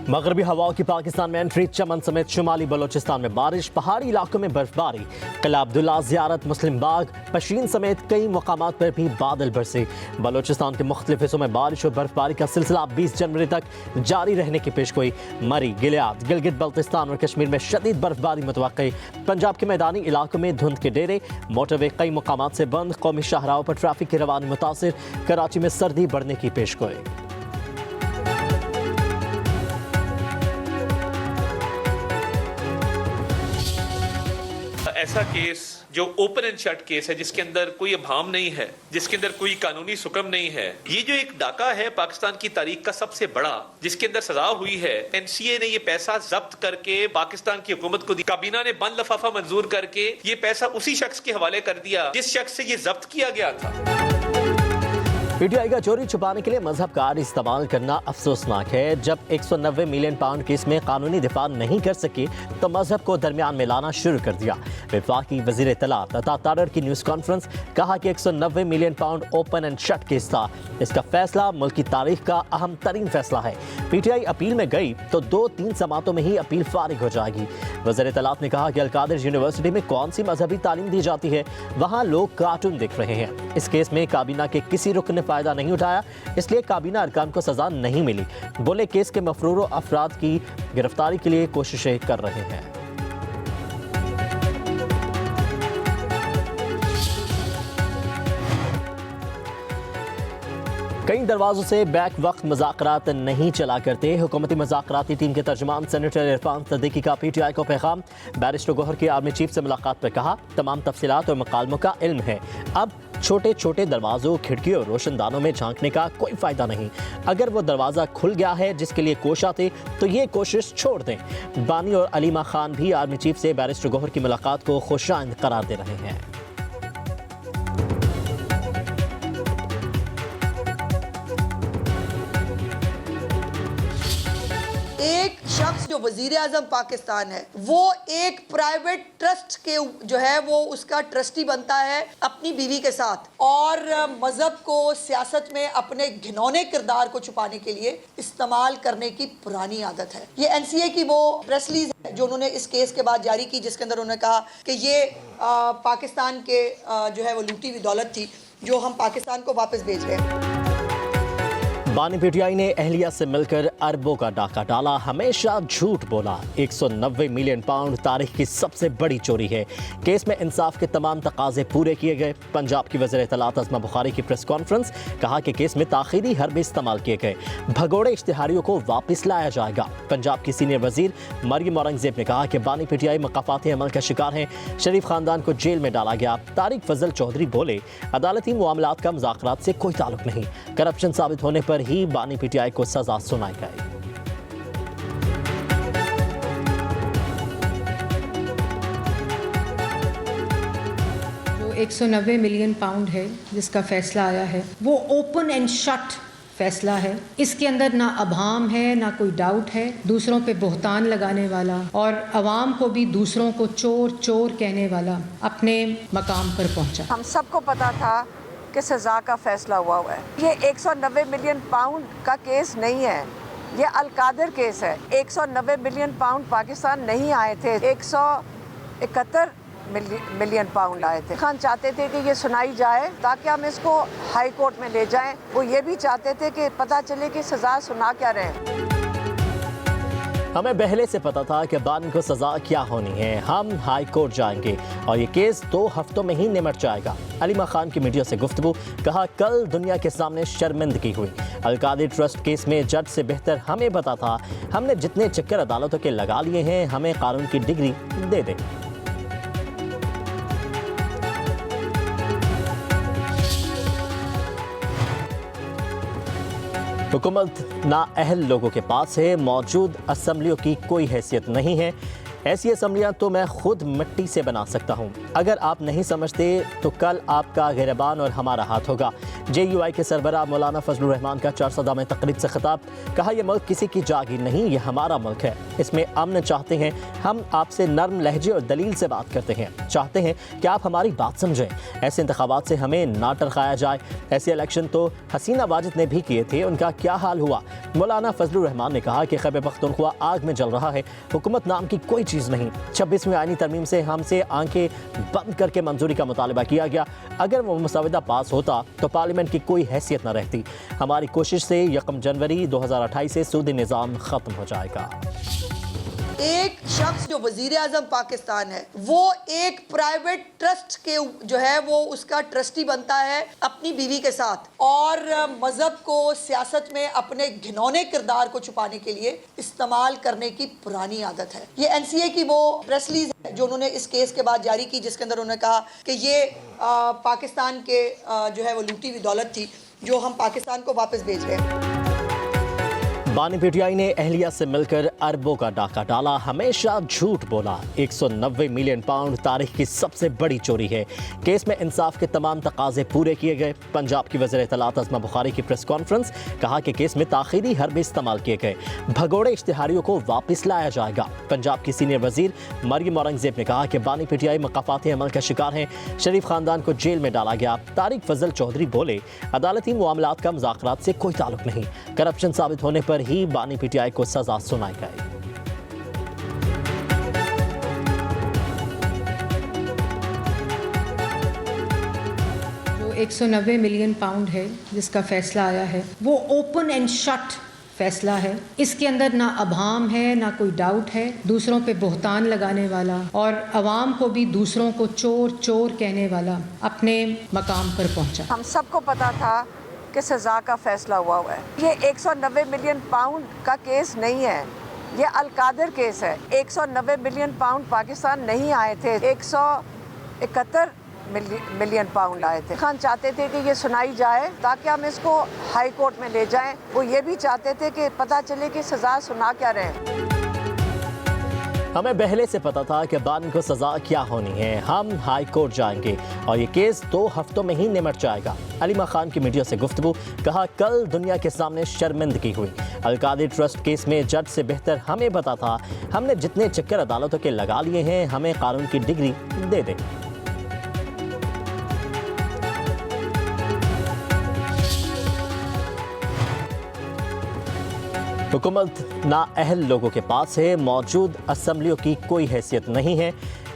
मगरबी हवाओं की पाकिस्तान में एंट्री, चमन समेत शुमाली बलोचिस्तान में बारिश, पहाड़ी इलाकों में बर्फबारी, किला अब्दुल्ला, ज़ियारत, मुस्लिम बाग, पशीन समेत कई मकामात पर भी बादल बरसे। बलोचिस्तान के मुख्तलिफ हिस्सों में बारिश और बर्फबारी का सिलसिला 20 जनवरी तक जारी रहने की पेशगोई। मरी, गिलियाद, गिलगित बल्तिस्तान और कश्मीर में शदीद बर्फबारी मुतवक्की। पंजाब के मैदानी इलाकों में धुंध के डेरे, मोटरवे कई मकामात से बंद, कौमी शाहराहों पर ट्रैफिक की रवानी मुतासिर। कराची में सर्दी बढ़ने की पेशगोई। ऐसा केस जो ओपन एंड शट केस है, जिसके अंदर कोई अभाम नहीं है, जिसके अंदर कोई कानूनी सुकम नहीं है, ये जो एक डाका है पाकिस्तान की तारीख का सबसे बड़ा, जिसके अंदर सजा हुई है। एनसीए ने ये पैसा जब्त करके पाकिस्तान की हुकूमत को दी। काबीना ने बंद लफाफा मंजूर करके ये पैसा उसी शख्स के हवाले कर दिया जिस शख्स से ये जब्त किया गया था। पीटीआई का चोरी छुपाने के लिए मजहब का इस्तेमाल करना अफसोसनाक है। जब 190 मिलियन पाउंड केस में कानूनी दिफा नहीं कर सके तो मजहब को दरमियान में लाना शुरू कर दिया। वफाकी वजीर इत्तलात अता तारर की न्यूज़ कॉन्फ्रेंस, कहा कि 190 million pound open and shut case था। इसका फैसला मुल्क की तारीख का अहम तरीन फैसला है। पीटीआई अपील में गई तो 2-3 समातों में ही अपील फारिग हो जाएगी। वजीर इत्तलात ने कहा कि अलकादिर यूनिवर्सिटी में कौन सी मजहबी तालीम दी जाती है, वहाँ लोग कार्टून देख रहे हैं। इस केस में काबीना के किसी रुकन ने फायदा नहीं उठाया, इसलिए काबीना अरकान को सजा नहीं मिली। बोले केस के मफरूर अफराद की गिरफ्तारी के लिए कोशिशें कर रहे हैं। कई दरवाजों से बैक वक्त मुज़ाकरात नहीं चला करते। हुकूमती मुज़ाकराती टीम के तर्जुमान सेनेटर इरफान सदीकी का पीटीआई को पैगाम। बैरिस्टर गौहर की आर्मी चीफ से मुलाकात पर कहा, तमाम तफसीलात और मकालमों का इल्म है। अब छोटे छोटे दरवाजों, खिड़कियों और रोशनदानों में झांकने का कोई फ़ायदा नहीं। अगर वो दरवाज़ा खुल गया है जिसके लिए कोशा थे तो ये कोशिश छोड़ दें। बानी और अलीमा खान भी आर्मी चीफ से बैरिस्टर गौहर की मुलाकात को खुशाइंद करार दे रहे हैं। एक शख्स जो वजीर आज़म पाकिस्तान है, वो एक प्राइवेट ट्रस्ट के जो है वो उसका ट्रस्टी बनता है अपनी बीवी के साथ, और मजहब को सियासत में अपने घिनौने किरदार को छुपाने के लिए इस्तेमाल करने की पुरानी आदत है। ये एनसीए की वो प्रेस रिलीज है जो उन्होंने इस केस के बाद जारी की, जिसके अंदर उन्होंने कहा कि ये पाकिस्तान के जो है वो लूटी हुई दौलत थी जो हम पाकिस्तान को वापस भेज रहे हैं। बानी पीटीआई ने अहलिया से मिलकर अरबों का डाका डाला, हमेशा झूठ बोला। 190 मिलियन पाउंड तारीख की सबसे बड़ी चोरी है। केस में इंसाफ के तमाम तकाजे पूरे किए गए। पंजाब की वज़ीर इत्तलात अस्मा बुखारी की प्रेस कॉन्फ्रेंस, कहा कि केस में ताखीरी हरबे इस्तेमाल किए गए। भगोड़े इश्तिहारियों को वापस लाया जाएगा। पंजाब की सीनियर वजीर मरियम औरंगजेब ने कहा कि बानी पीटीआई मकाफाती अमल का शिकार है। शरीफ खानदान को जेल में डाला गया। तारिक फजल चौधरी बोले, अदालती मामलात का मुज़ाकरात से कोई ताल्लुक नहीं। करप्शन साबित होने पर ही बानी पीटीआई को सजा सुनाई गई। 190 मिलियन पाउंड है जिसका फैसला आया है, वो ओपन एंड शट फैसला है। इसके अंदर ना अभाम है, ना कोई डाउट है। दूसरों पे बोहतान लगाने वाला और अवाम को भी दूसरों को चोर चोर कहने वाला अपने मकाम पर पहुंचा। हम सबको पता था कि सज़ा का फैसला हुआ है। ये 190 मिलियन पाउंड का केस नहीं है, ये अलकादिर केस है। 190 मिलियन पाउंड पाकिस्तान नहीं आए थे, 171 मिलियन पाउंड आए थे। खान चाहते थे कि ये सुनाई जाए ताकि हम इसको हाई कोर्ट में ले जाएं। वो ये भी चाहते थे कि पता चले कि सज़ा सुना क्या रहे। हमें पहले से पता था कि बानी को सजा क्या होनी है। हम हाई कोर्ट जाएंगे और ये केस 2 हफ्तों में ही निमट जाएगा। अलीमा खान की मीडिया से गुफ्तगू, कहा, कल दुनिया के सामने शर्मिंदगी हुई। अलकादिर ट्रस्ट केस में जज से बेहतर हमें पता था। हमने जितने चक्कर अदालतों के लगा लिए हैं, हमें कानून की डिग्री दे दें। हुकूमत नाअहल लोगों के पास है। मौजूद असम्बलियों की कोई हैसियत नहीं है। ऐसी असम्बलियाँ तो मैं खुद मिट्टी से बना सकता हूँ। अगर आप नहीं समझते तो कल आपका गिरबान और हमारा हाथ होगा। JUI के सरबराह मौलाना फजलुर रहमान का 400 में तकरीब से खिताब, कहा, यह मुल्क किसी की जागीर नहीं, ये हमारा मुल्क है। इसमें अमन चाहते हैं। हम आपसे नर्म लहजे और दलील से बात करते हैं। चाहते हैं कि आप हमारी बात समझें। ऐसे इंतखाबात से हमें ना टरखाया जाए। ऐसे इलेक्शन तो हसीना वाजिद ने भी किए थे, उनका क्या हाल हुआ। मौलाना फजलुर रहमान ने कहा कि खैबर पख्तूनख्वा आग में जल रहा है, हुकूमत नाम की कोई चीज़ नहीं। 26वीं आईनी तरमीम से हमसे आंखें बंद करके मंजूरी का मुतालबा किया गया। अगर वो मसवदा पास होता तो पार्लियामेंट की कोई हैसियत न रहती। हमारी कोशिश से 1 जनवरी 2028 से सूदी निज़ाम ख़त्म हो जाएगा। एक शख्स जो वजीर आज़म पाकिस्तान है वो एक प्राइवेट ट्रस्ट के जो है वो उसका ट्रस्टी बनता है अपनी बीवी के साथ, और मजहब को सियासत में अपने घिनौने किरदार को छुपाने के लिए इस्तेमाल करने की पुरानी आदत है। ये एनसीए की वो प्रेस रिलीज है जो उन्होंने इस केस के बाद जारी की, जिसके अंदर उन्होंने कहा कि ये पाकिस्तान के जो है वो लूटी हुई दौलत थी जो हम पाकिस्तान को वापस भेज रहे हैं। बानी पीटीआई ने अहलिया से मिलकर अरबों का डाका डाला, हमेशा झूठ बोला। 190 मिलियन पाउंड तारीख की सबसे बड़ी चोरी है। केस में इंसाफ के तमाम तकाजे पूरे किए गए। पंजाब की वज़ीर इत्तलात अज़मा बुखारी की प्रेस कॉन्फ्रेंस, कहा कि केस में ताख़ीरी हरबे इस्तेमाल किए गए, भगोड़े इश्तिहारियों को वापस लाया जाएगा। पंजाब की सीनियर वज़ीर मरियम औरंगज़ेब ने कहा कि बानी पीटीआई मकाफाती अमल का शिकार है, शरीफ खानदान को जेल में डाला गया। तारिक फजल चौधरी बोले, अदालती मामलात का मुज़ाकरात से कोई ताल्लुक नहीं, करप्शन साबित होने पर ही बानी पीटीआई को सजा सुनाई गई। जो 190 मिलियन पाउंड है जिसका फैसला आया है वो ओपन एंड शट फैसला है। इसके अंदर ना अभाम है, ना कोई डाउट है। दूसरों पे बोहतान लगाने वाला और अवाम को भी दूसरों को चोर चोर कहने वाला अपने मकाम पर पहुंचा। हम सबको पता था कि सज़ा का फैसला हुआ है। ये 190 मिलियन पाउंड का केस नहीं है, ये अलकादर केस है। 190 मिलियन पाउंड पाकिस्तान नहीं आए थे, 171 मिलियन पाउंड आए थे। खान चाहते थे कि ये सुनाई जाए ताकि हम इसको हाई कोर्ट में ले जाएं। वो ये भी चाहते थे कि पता चले कि सज़ा सुना क्या रहे। हमें पहले से पता था कि बानी को सजा क्या होनी है। हम हाई कोर्ट जाएंगे और ये केस 2 हफ्तों में ही निमट जाएगा। अलीमा खान की मीडिया से गुफ्तगू, कहा कल दुनिया के सामने शर्मिंदगी हुई। अलकादिर ट्रस्ट केस में जज से बेहतर हमें पता था। हमने जितने चक्कर अदालतों के लगा लिए हैं, हमें कानून की डिग्री दे दें। हुकूमत नाअहल लोगों के पास है, मौजूद असम्बलियों की कोई हैसियत नहीं है।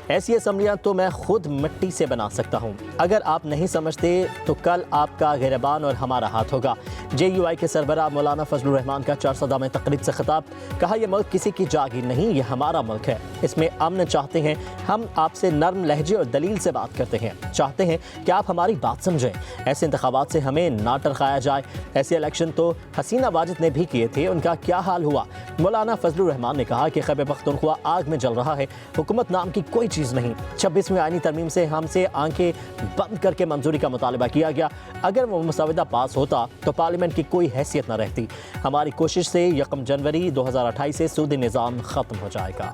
ऐसी असम्बलियाँ तो मैं खुद मिट्टी से बना सकता हूँ। अगर आप नहीं समझते तो कल आपका गिरबान और हमारा हाथ होगा। JUI के सरबराह मौलाना फजलुर रहमान का 400 में तकरीब से खिताब, कहा यह मुल्क किसी की जागीर नहीं, ये हमारा मुल्क है, इसमें अमन चाहते हैं। हम आपसे नर्म लहजे और दलील से बात करते हैं, चाहते हैं कि आप हमारी बात समझें। ऐसे इंतखाबात से हमें ना टरखाया जाए। ऐसे इलेक्शन तो हसीना वाजिद ने भी किए थे, उनका क्या हाल हुआ। मौलाना फजलुर रहमान ने कहा कि खैबर पख्तूनख्वा आग में जल रहा है, हुकूमत नाम की कोई चीज़ नहीं। 26वीं आईनी तरमीम से हमसे आंखें बंद करके मंजूरी का मुतालबा किया गया। अगर वो मसवदा पास होता तो पार्लियामेंट की कोई हैसियत न रहती। हमारी कोशिश से 1 जनवरी 2028 से सूदी निज़ाम ख़त्म हो जाएगा।